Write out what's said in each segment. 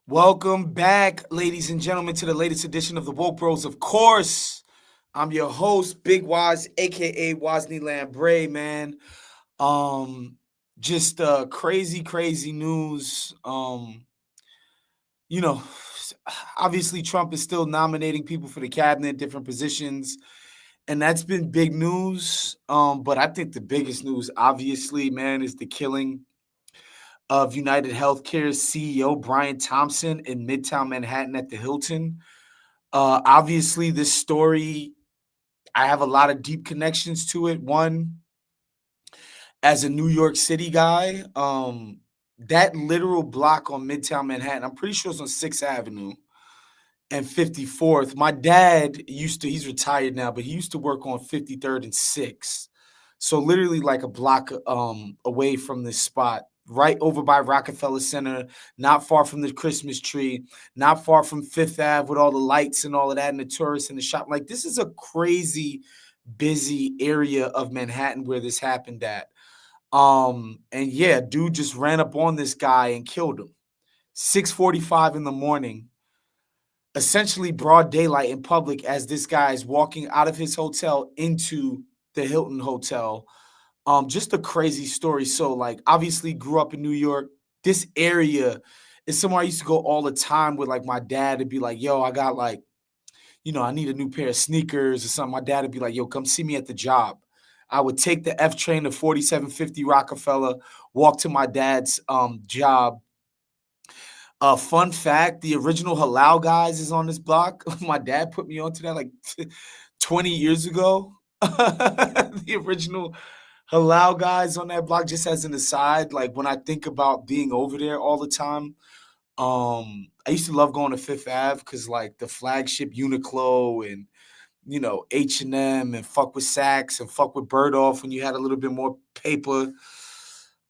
Welcome back, ladies and gentlemen, to the latest edition of the Woke Bros. Of course, I'm your host, Big Wos AKA Wosny Lambre, man. Um, just crazy news. You know, obviously Trump is still nominating people for the cabinet, different positions, and that's been big news. But I think the biggest news, obviously, man, is the killing of UnitedHealthcare CEO Brian Thompson in Midtown Manhattan at the Hilton. Obviously, this story, I have a lot of deep connections to it. One, as a New York City guy, that literal block on Midtown Manhattan, I'm pretty sure it's on 6th Avenue and 54th. My dad he's retired now, but he used to work on 53rd and 6th. So literally like a block away from this spot, right over by Rockefeller Center, not far from the Christmas tree, not far from Fifth Ave with all the lights and all of that and the tourists and the shop. Like this is a crazy busy area of Manhattan where this happened at. And yeah, dude just ran up on this guy and killed him. 6:45 in the morning, essentially broad daylight in public as this guy is walking out of his hotel into the Hilton Hotel. Just a crazy story. So, like, obviously grew up in New York. This area is somewhere I used to go all the time with like my dad to be like, yo, I got like, I need a new pair of sneakers or something. My dad would be like, yo, come see me at the job. I would take the F train to 4750 Rockefeller, walk to my dad's job. Fun fact, the original Halal Guys is on this block. My dad put me onto that like 20 years ago. The original Halal Guys on that block, just as an aside, like when I think about being over there all the time, I used to love going to Fifth Ave because like the flagship Uniqlo and H&M and fuck with Saks and fuck with Bergdorf when you had a little bit more paper.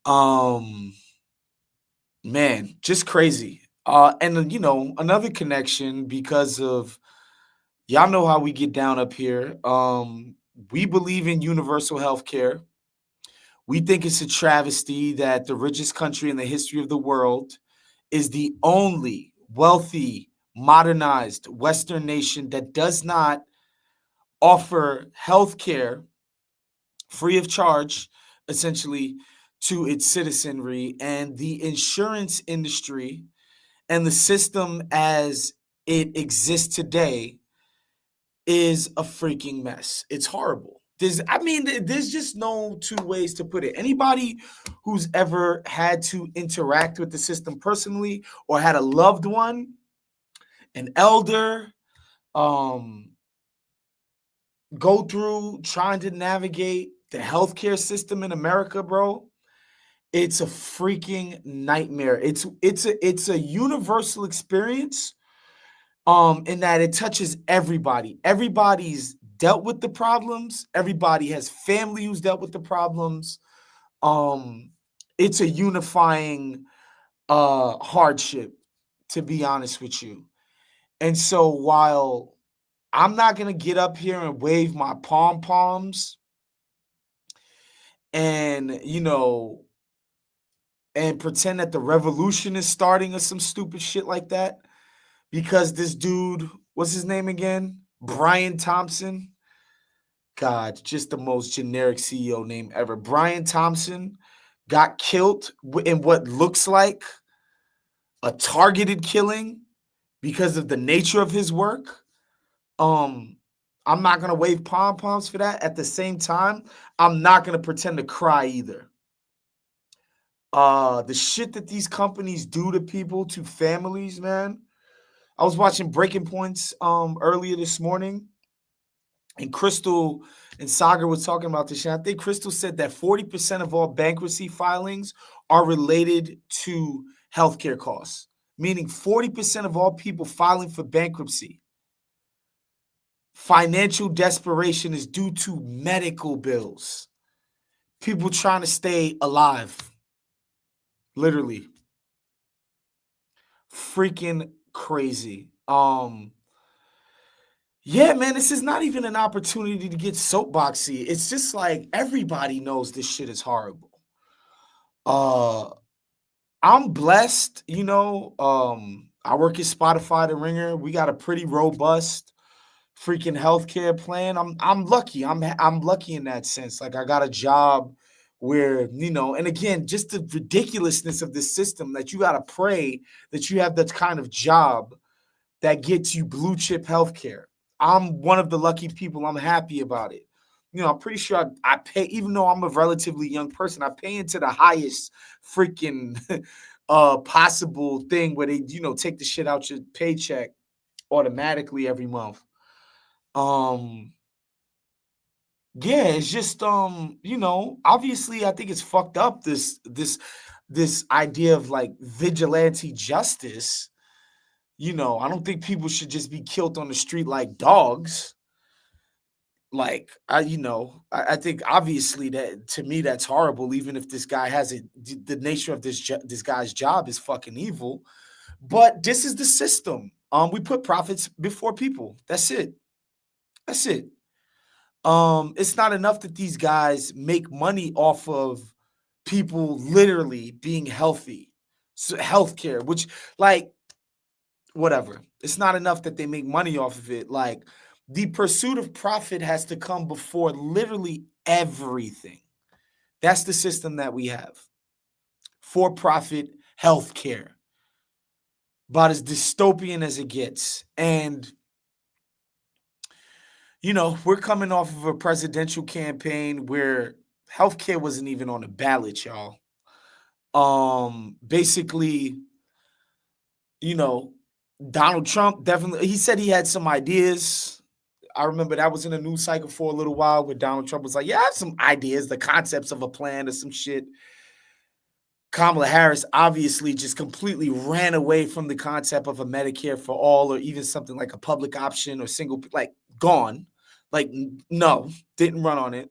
Um, Man, just crazy. And then, another connection because of y'all know how we get down up here. We believe in universal health care. We think it's a travesty that the richest country in the history of the world is the only wealthy, modernized Western nation that does not offer health care free of charge, essentially, to its citizenry. And the insurance industry and the system as it exists today is a freaking mess. It's horrible. There's just no two ways to put it. Anybody who's ever had to interact with the system personally or had a loved one, an elder, um, go through trying to navigate the healthcare system in America, bro, it's a freaking nightmare. It's a universal experience in that it touches everybody. Everybody's dealt with the problems. Everybody has family who's dealt with the problems. Um, it's a unifying hardship, to be honest with you. And so while I'm not gonna get up here and wave my pom poms and and pretend that the revolution is starting or some stupid shit like that, because this dude, what's his name again? Brian Thompson. God, just the most generic CEO name ever. Brian Thompson got killed in what looks like a targeted killing because of the nature of his work. Um, I'm not gonna wave pom poms for that. At the same time, I'm not gonna pretend to cry either. The shit that these companies do to people, to families, man. I was watching Breaking Points earlier this morning, and Crystal and Sagar was talking about this shit. I think Crystal said that 40% of all bankruptcy filings are related to healthcare costs, meaning 40% of all people filing for bankruptcy, financial desperation is due to medical bills. People trying to stay alive, literally. Freaking crazy. Yeah, man, this is not even an opportunity to get soapboxy. It's just like everybody knows this shit is horrible. Uh I'm blessed, I work at Spotify, the Ringer. We got a pretty robust freaking healthcare plan. I'm lucky. I'm lucky in that sense. Like I got a job where, and again, just the ridiculousness of this system that you got to pray that you have that kind of job that gets you blue chip healthcare. I'm one of the lucky people. I'm happy about it. I'm pretty sure I pay, even though I'm a relatively young person, I pay into the highest freaking possible thing where they, take the shit out your paycheck automatically every month. Yeah, it's just obviously I think it's fucked up this idea of like vigilante justice. I don't think people should just be killed on the street like dogs. Like I think obviously that to me that's horrible. Even if this guy has it, the nature of this guy's job is fucking evil. But this is the system. We put profits before people. That's it. That's it. It's not enough that these guys make money off of people literally being healthy, so healthcare, which like whatever. It's not enough that they make money off of it. Like the pursuit of profit has to come before literally everything. That's the system that we have. For-profit healthcare, about as dystopian as it gets. And we're coming off of a presidential campaign where healthcare wasn't even on the ballot, y'all. Basically, Donald Trump definitely, he said he had some ideas. I remember that was in a news cycle for a little while where Donald Trump was like, yeah, I have some ideas, the concepts of a plan or some shit. Kamala Harris obviously just completely ran away from the concept of a Medicare for all or even something like a public option or single, like gone. Like, no, didn't run on it.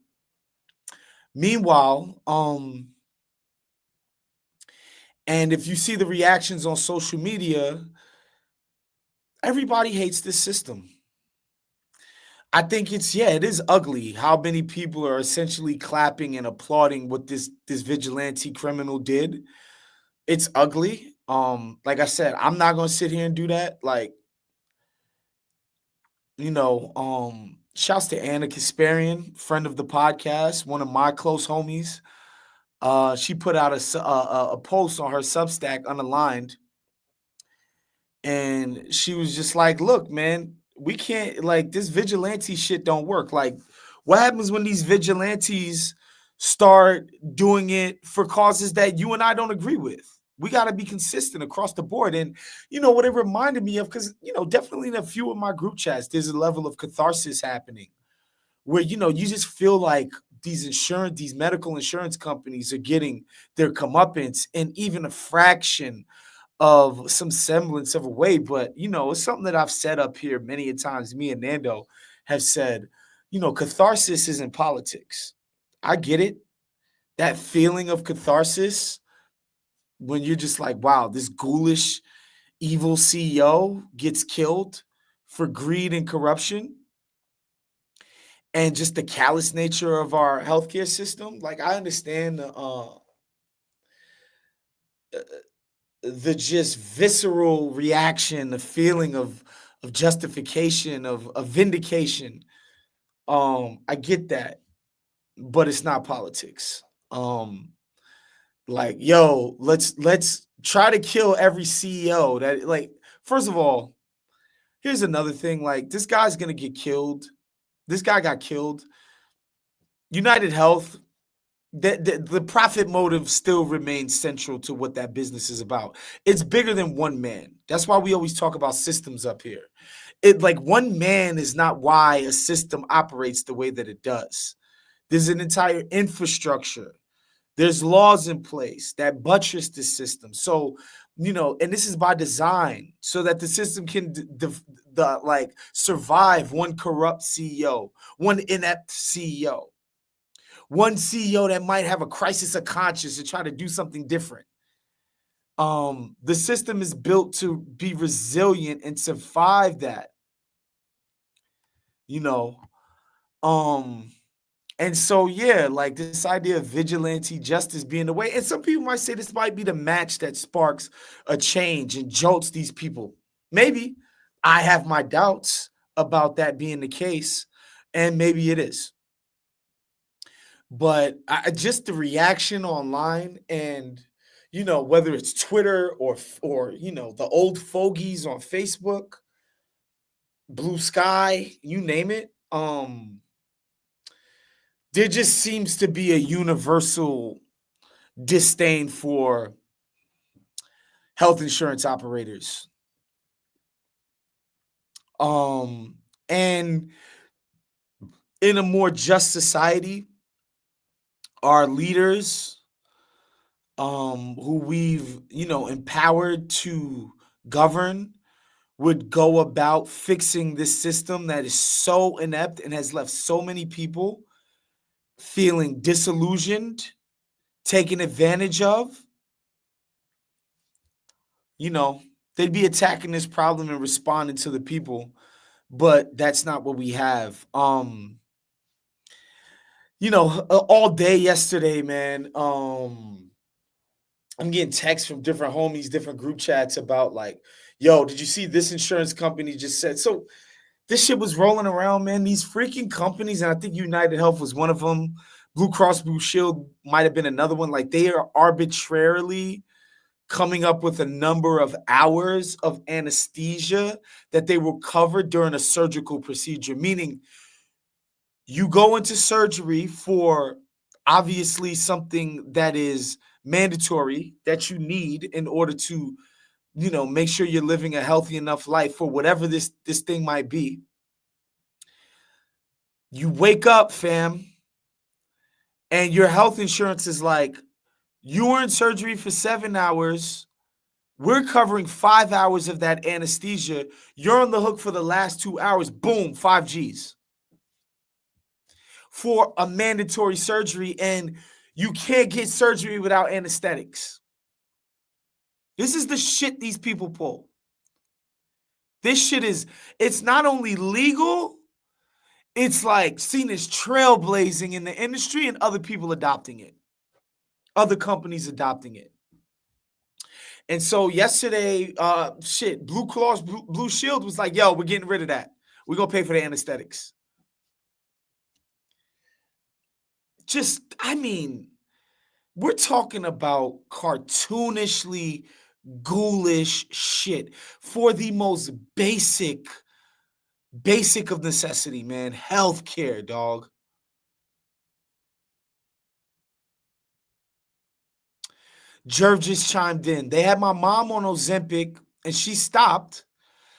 Meanwhile, and if you see the reactions on social media, everybody hates this system. I think it is ugly how many people are essentially clapping and applauding what this vigilante criminal did. It's ugly. Like I said, I'm not gonna sit here and do that. Like, shouts to Anna Kasparian, friend of the podcast, one of my close homies. She put out a post on her Substack, Unaligned, and she was just like, "Look, man, we can't like this vigilante shit don't work. Like, what happens when these vigilantes start doing it for causes that you and I don't agree with? We got to be consistent across the board." And what it reminded me of, because definitely in a few of my group chats, there's a level of catharsis happening where you just feel like these medical insurance companies are getting their comeuppance in even a fraction of some semblance of a way. But it's something that I've said up here many a times. Me and Nando have said, catharsis isn't politics. I get it. That feeling of catharsis when you're just like, wow, this ghoulish, evil CEO gets killed for greed and corruption and just the callous nature of our healthcare system. Like, I understand the just visceral reaction, the feeling of justification, of vindication. I get that, but it's not politics. Like, yo, let's try to kill every CEO that, like, first of all, here's another thing. Like, this guy's gonna get killed. This guy got killed. United Health, the profit motive still remains central to what that business is about. It's bigger than one man. That's why we always talk about systems up here. It like one man is not why a system operates the way that it does. There's an entire infrastructure. There's laws in place that buttress the system. So, and this is by design so that the system can survive one corrupt CEO, one inept CEO, one CEO that might have a crisis of conscience and try to do something different. The system is built to be resilient and survive that. And so, yeah, like this idea of vigilante justice being the way, and some people might say this might be the match that sparks a change and jolts these people. Maybe. I have my doubts about that being the case, and maybe it is. But just the reaction online, and whether it's Twitter or the old fogies on Facebook, Blue Sky, you name it. There just seems to be a universal disdain for health insurance operators. And in a more just society, our leaders, who we've, empowered to govern, would go about fixing this system that is so inept and has left so many people feeling disillusioned, taken advantage of. They'd be attacking this problem and responding to the people, but that's not what we have. All day yesterday, man, I'm getting texts from different homies, different group chats about like, yo, did you see this insurance company just said so? This shit was rolling around, man. These freaking companies, and I think United Health was one of them. Blue Cross Blue Shield might have been another one. Like they are arbitrarily coming up with a number of hours of anesthesia that they will cover during a surgical procedure, meaning you go into surgery for obviously something that is mandatory that you need in order to make sure you're living a healthy enough life for whatever this thing might be. You wake up, fam, and your health insurance is like, you were in surgery for 7 hours. We're covering 5 hours of that anesthesia. You're on the hook for the last 2 hours. Boom, 5 G's for a mandatory surgery, and you can't get surgery without anesthetics. This is the shit these people pull. This shit it's not only legal, it's like seen as trailblazing in the industry and other people adopting it. Other companies adopting it. And so yesterday, Blue Cross Blue Shield was like, yo, we're getting rid of that. We're going to pay for the anesthetics. We're talking about cartoonishly ghoulish shit for the most basic of necessity, man. Healthcare, dog. Jerv just chimed in. They had my mom on Ozempic, and she stopped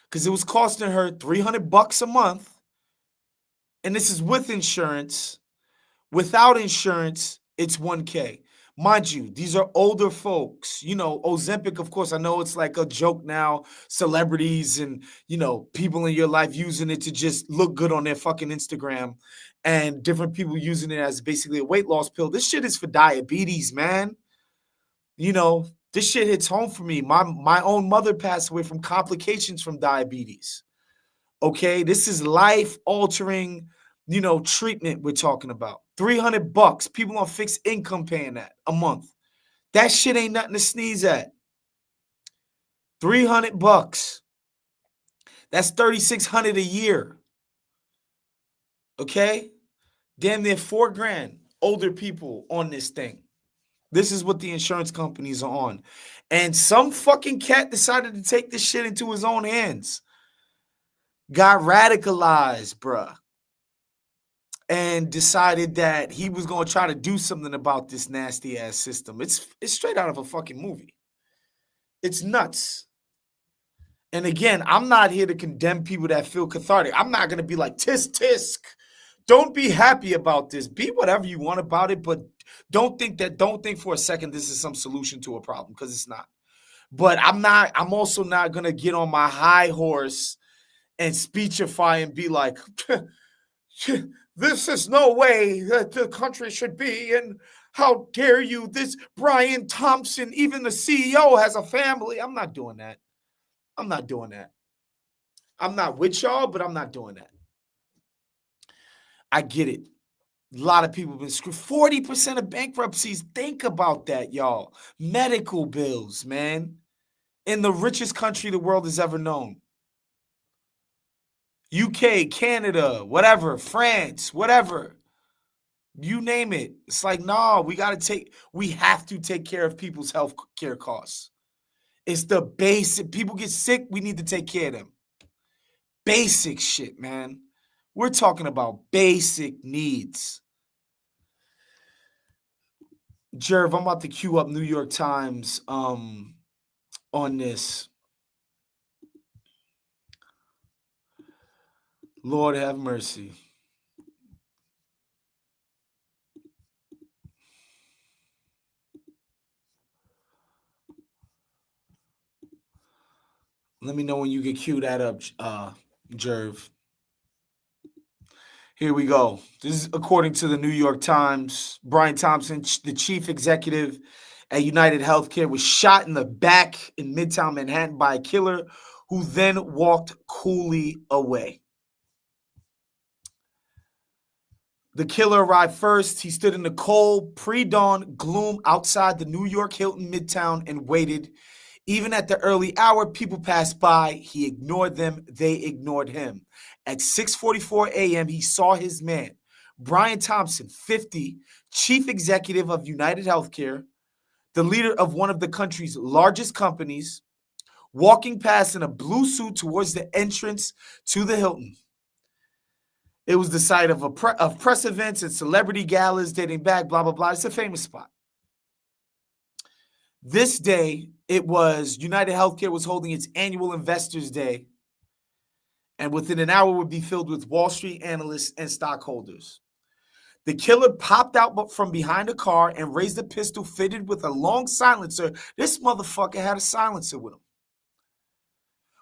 because it was costing her $300 a month. And this is with insurance. Without insurance, it's $1K. Mind you, these are older folks. Ozempic, of course, I know it's like a joke now. Celebrities and, people in your life using it to just look good on their fucking Instagram, and different people using it as basically a weight loss pill. This shit is for diabetes, man. This shit hits home for me. My own mother passed away from complications from diabetes. Okay, this is life-altering, treatment we're talking about. $300. People on fixed income paying that a month. That shit ain't nothing to sneeze at. $300. That's $3,600 a year. Okay, damn near $4,000. Older people on this thing. This is what the insurance companies are on. And some fucking cat decided to take this shit into his own hands. Got radicalized, bruh. And decided that he was going to try to do something about this nasty ass system. It's straight out of a fucking movie. It's nuts. And again, I'm not here to condemn people that feel cathartic. I'm not going to be like, tisk, tisk. Don't be happy about this. Be whatever you want about it, but don't think for a second this is some solution to a problem, because it's not. But I'm also not going to get on my high horse and speechify and be like, this is no way that the country should be, and how dare you, this Brian Thompson, even the CEO has a family. I'm not doing that. I'm not with y'all, but I'm not doing that. I get it. A lot of people have been screwed. 40% of bankruptcies. Think about that, y'all. Medical bills, man. In the richest country the world has ever known. UK, Canada, whatever, France, whatever. You name it. It's like, no, we have to take care of people's health care costs. It's the basic. People get sick, we need to take care of them. Basic shit, man. We're talking about basic needs. Jerv, I'm about to queue up New York Times on this. Lord have mercy. Let me know when you can cue that up, Jerv. Here we go. This is according to the New York Times. Brian Thompson, the chief executive at UnitedHealthcare, was shot in the back in Midtown Manhattan by a killer who then walked coolly away. The killer arrived first. He stood in the cold, pre-dawn gloom outside the New York Hilton Midtown and waited. Even at the early hour, people passed by. He ignored them. They ignored him. At 6:44 a.m., he saw his man, Brian Thompson, 50, chief executive of UnitedHealthcare, the leader of one of the country's largest companies, walking past in a blue suit towards the entrance to the Hilton. It was the site of press events and celebrity galas dating back, blah, blah, blah. It's a famous spot. This day, UnitedHealthcare was holding its annual Investors Day, and within an hour would be filled with Wall Street analysts and stockholders. The killer popped out from behind a car and raised a pistol fitted with a long silencer. This motherfucker had a silencer with him.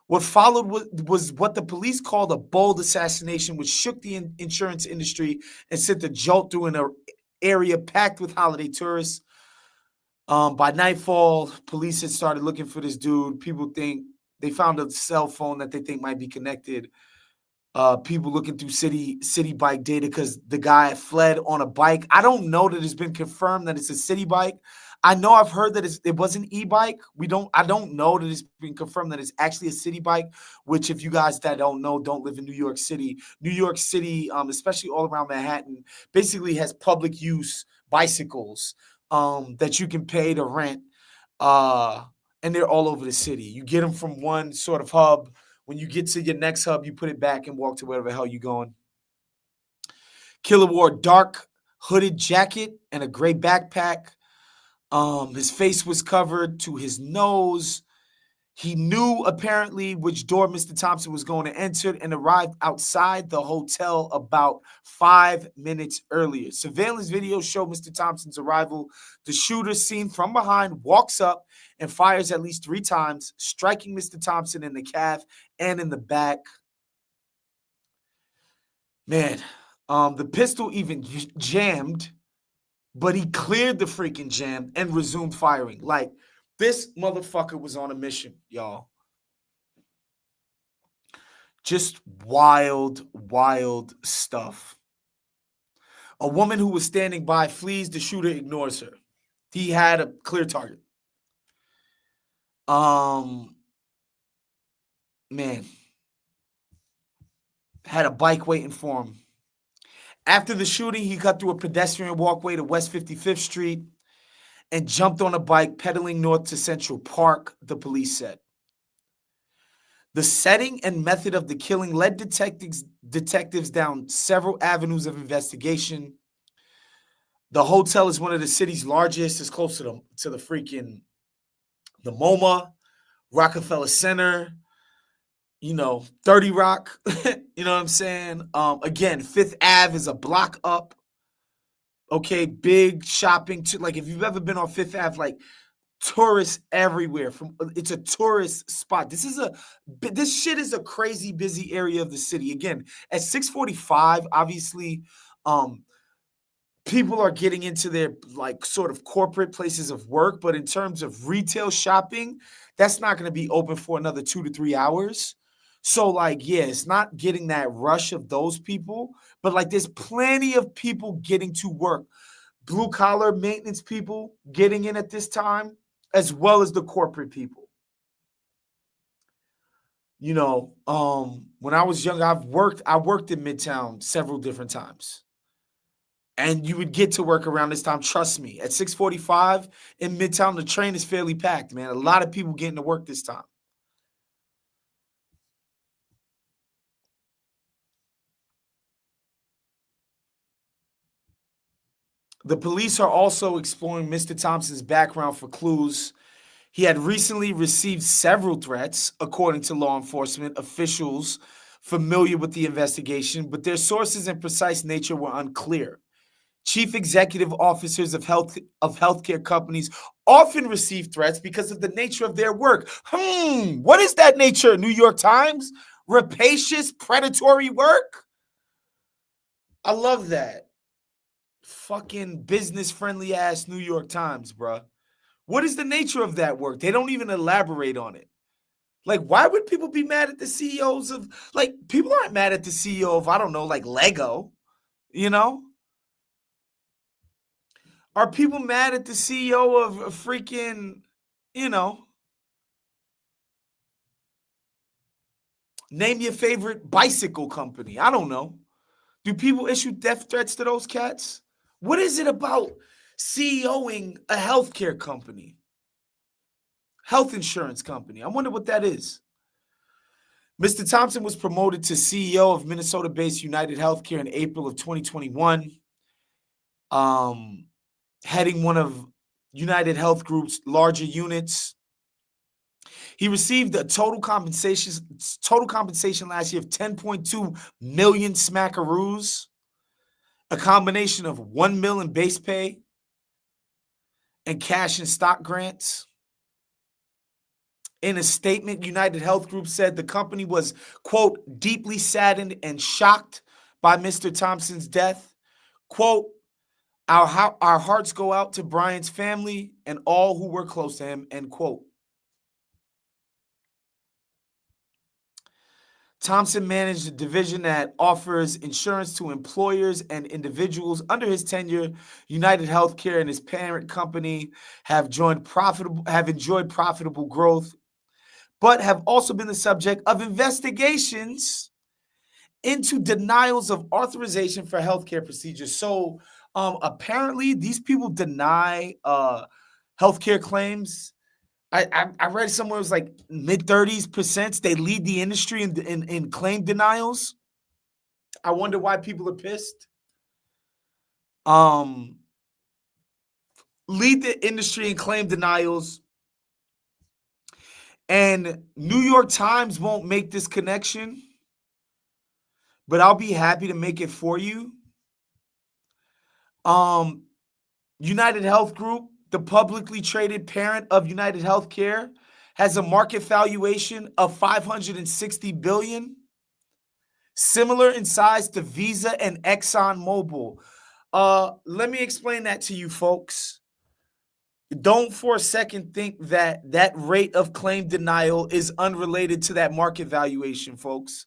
What followed was what the police called a bold assassination, which shook the insurance industry and sent a jolt through an area packed with holiday tourists. By nightfall, police had started looking for this dude. People think they found a cell phone that they think might be connected. People looking through city bike data because the guy fled on a bike. I don't know that it's been confirmed that it's a city bike. I know I've heard that it was an e-bike. I don't know that it's been confirmed that it's actually a city bike, which if you guys that don't know, don't live in New York City. New York City, especially all around Manhattan, basically has public use bicycles that you can pay to rent. And they're all over the city. You get them from one sort of hub. When you get to your next hub, you put it back and walk to wherever the hell you're going. Killer wore a dark hooded jacket and a gray backpack. His face was covered to his nose. He knew apparently which door Mr. Thompson was going to enter and arrived outside the hotel about 5 minutes earlier. Surveillance video showed Mr. Thompson's arrival. The shooter, seen from behind, walks up and fires at least 3 times, striking Mr. Thompson in the calf and in the back. Man, the pistol even jammed, but he cleared the freaking jam and resumed firing. Like, this motherfucker was on a mission, y'all. Just wild, wild stuff. A woman who was standing by flees. The shooter ignores her. He had a clear target. Man. Had a bike waiting for him. After the shooting, he cut through a pedestrian walkway to West 55th Street and jumped on a bike pedaling north to Central Park, the police said. The setting and method of the killing led detectives down several avenues of investigation. The hotel is one of the city's largest. It's close to the freaking the MoMA, Rockefeller Center, 30 Rock. You know what I'm saying? Again, Fifth Ave is a block up. Okay, big shopping. Like, if you've ever been on Fifth Ave, like, tourists everywhere. It's a tourist spot. This shit is a crazy busy area of the city. Again, at 6:45, obviously, people are getting into their like sort of corporate places of work, but in terms of retail shopping, that's not going to be open for another 2 to 3 hours. So, like, yeah, it's not getting that rush of those people, but like there's plenty of people getting to work. Blue collar maintenance people getting in at this time, as well as the corporate people. When I was young, I worked in Midtown several different times. And you would get to work around this time. Trust me, at 6:45 in Midtown, the train is fairly packed, man. A lot of people getting to work this time. The police are also exploring Mr. Thompson's background for clues. He had recently received several threats, according to law enforcement officials familiar with the investigation, but their sources and precise nature were unclear. Chief executive officers of healthcare companies often receive threats because of the nature of their work. What is that nature, New York Times? Rapacious, predatory work? I love that. Fucking business-friendly ass New York Times, bruh. What is the nature of that work? They don't even elaborate on it. Like, why would people be mad at the CEOs of, like, people aren't mad at the CEO of, I don't know, like Lego, you know? Are people mad at the CEO of a freaking, you know, name your favorite bicycle company? I don't know. Do people issue death threats to those cats? What is it about CEOing a healthcare company? Health insurance company. I wonder what that is. Mr. Thompson was promoted to CEO of Minnesota-based UnitedHealthcare in April of 2021, heading one of United Health Group's larger units. He received a total compensation last year of 10.2 million smackaroos, a combination of 1 million base pay and cash and stock grants. In a statement, United Health Group said the company was, quote, deeply saddened and shocked by Mr. Thompson's death. Quote, our hearts go out to Brian's family and all who were close to him, end quote. Thompson managed a division that offers insurance to employers and individuals. Under his tenure, United Healthcare and his parent company have enjoyed profitable growth, but have also been the subject of investigations into denials of authorization for healthcare procedures. So apparently these people deny healthcare claims. I read somewhere it was like mid-30s%. They lead the industry in claim denials. I wonder why people are pissed. Lead the industry in claim denials. And New York Times won't make this connection, but I'll be happy to make it for you. United Health Group, the publicly traded parent of United Healthcare, has a market valuation of $560 billion, similar in size to Visa and ExxonMobil. Let me explain that to you, folks. Don't for a second think that that rate of claim denial is unrelated to that market valuation, folks.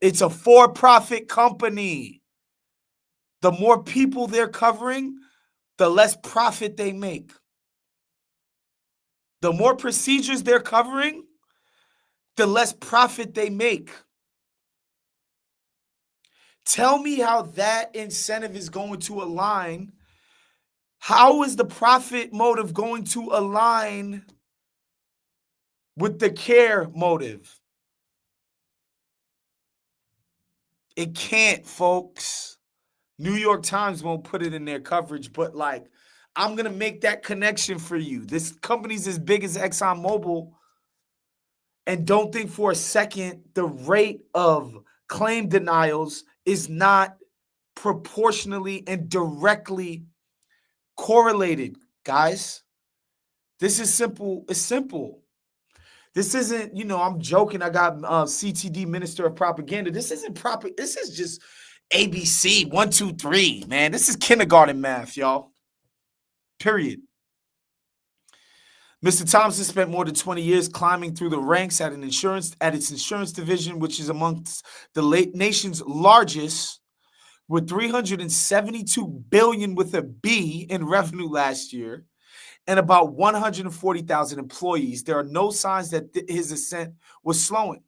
It's a for-profit company. The more people they're covering, the less profit they make. The more procedures they're covering, the less profit they make. Tell me how that incentive is going to align. How is the profit motive going to align with the care motive? It can't, folks. New York Times won't put it in their coverage, but like, I'm going to make that connection for you. This company's as big as ExxonMobil, and don't think for a second the rate of claim denials is not proportionally and directly correlated, guys. This is simple. It's simple. This isn't, I'm joking. I got CTD, Minister of Propaganda. This isn't proper. This is just ABC, 1, 2, 3, man. This is kindergarten math, y'all. Period. Mr. Thompson spent more than 20 years climbing through the ranks at its insurance division, which is amongst the nation's largest, with 372 billion with a B in revenue last year and about 140,000 employees. There are no signs that his ascent was slowing.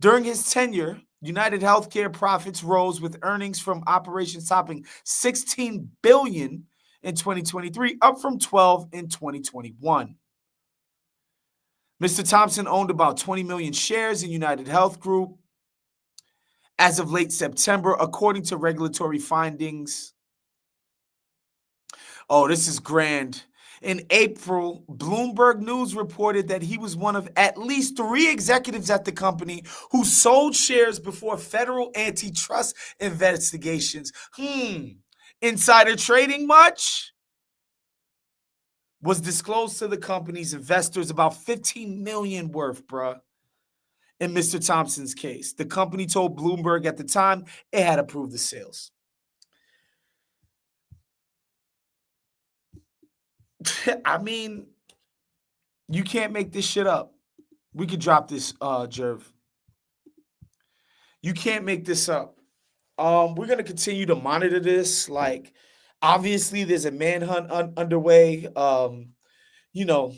During his tenure, UnitedHealthcare profits rose with earnings from operations topping 16 billion in 2023, up from 12 in 2021. Mr. Thompson owned about 20 million shares in United Health Group as of late September, according to regulatory findings. Oh, this is grand. In April, Bloomberg News reported that he was one of at least 3 executives at the company who sold shares before federal antitrust investigations. Insider trading much? Was disclosed to the company's investors, about 15 million worth, bruh. In Mr. Thompson's case, the company told Bloomberg at the time it had approved the sales. I mean, you can't make this shit up. We could drop this, Jerv. You can't make this up. We're gonna continue to monitor this. Like, obviously, there's a manhunt underway. You know,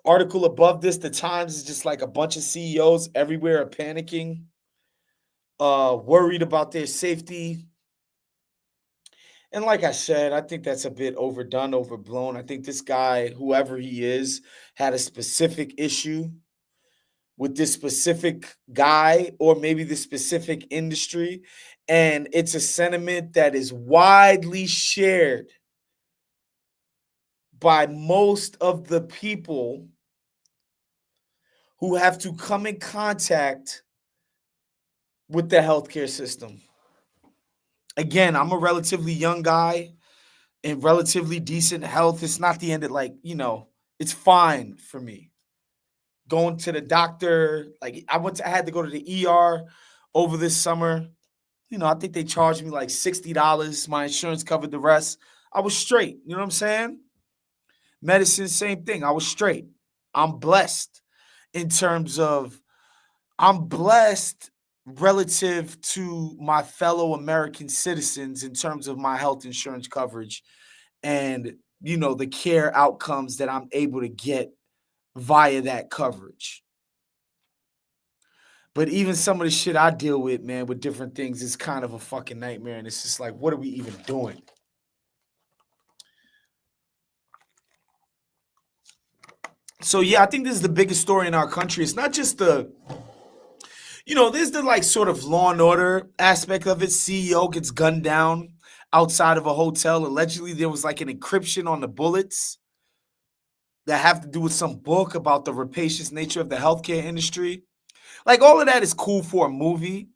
article above this, the Times is just like a bunch of CEOs everywhere are panicking, worried about their safety. And like I said, I think that's a bit overdone, overblown. I think this guy, whoever he is, had a specific issue with this specific guy or maybe this specific industry. And it's a sentiment that is widely shared by most of the people who have to come in contact with the healthcare system. Again, I'm a relatively young guy in relatively decent health. It's not the end of it's fine for me. Going to the doctor, like I had to go to the ER over this summer. I think they charged me like $60. My insurance covered the rest. I was straight. You know what I'm saying? Medicine, same thing. I was straight. I'm blessed in terms of I'm blessed relative to my fellow American citizens in terms of my health insurance coverage and, the care outcomes that I'm able to get via that coverage. But even some of the shit I deal with, man, with different things is kind of a fucking nightmare. And it's just like, what are we even doing? So, yeah, I think this is the biggest story in our country. It's not just there's the sort of law and order aspect of it. CEO gets gunned down outside of a hotel. Allegedly, there was like an encryption on the bullets that have to do with some book about the rapacious nature of the healthcare industry. Like, all of that is cool for a movie.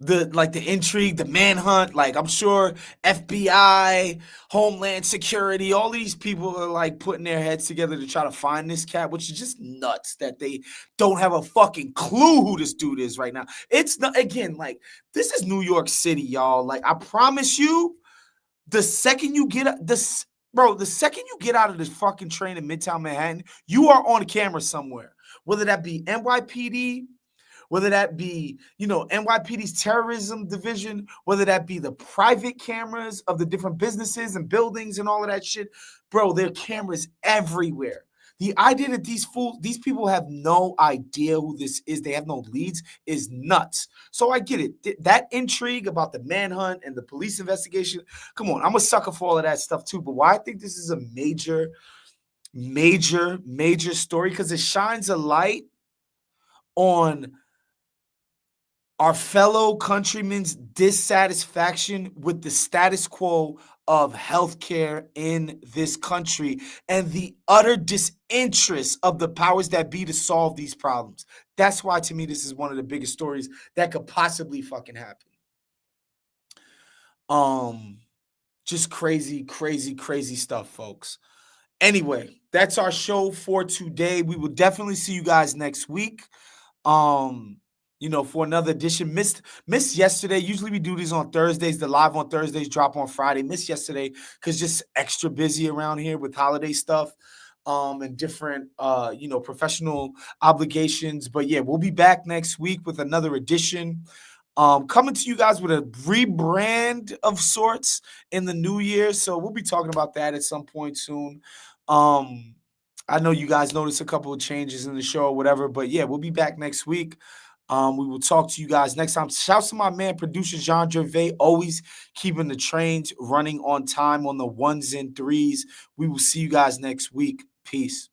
The intrigue, the manhunt, like I'm sure FBI, Homeland Security, all these people are like putting their heads together to try to find this cat, which is just nuts that they don't have a fucking clue who this dude is right now. It's not, again, like, this is New York City, y'all. Like, I promise you, the second you get out of this fucking train in Midtown Manhattan, you are on camera somewhere. Whether that be NYPD, whether that be, NYPD's terrorism division, whether that be the private cameras of the different businesses and buildings and all of that shit, bro, there are cameras everywhere. The idea that these people have no idea who this is, they have no leads, is nuts. So I get it. That intrigue about the manhunt and the police investigation, come on, I'm a sucker for all of that stuff too. But why I think this is a major, major, major story, because it shines a light on our fellow countrymen's dissatisfaction with the status quo of healthcare in this country and the utter disinterest of the powers that be to solve these problems. That's why, to me, this is one of the biggest stories that could possibly fucking happen. Just crazy, crazy, crazy stuff, folks. Anyway, that's our show for today. We will definitely see you guys next week. for another edition. Missed yesterday. Usually we do these on Thursdays. The live on Thursdays drop on Friday. Missed yesterday because just extra busy around here with holiday stuff and different, professional obligations. But yeah, we'll be back next week with another edition. Coming to you guys with a rebrand of sorts in the new year. So we'll be talking about that at some point soon. I know you guys noticed a couple of changes in the show or whatever, but yeah, we'll be back next week. We will talk to you guys next time. Shouts to my man, producer Jean Gervais, always keeping the trains running on time on the 1s and 3s. We will see you guys next week. Peace.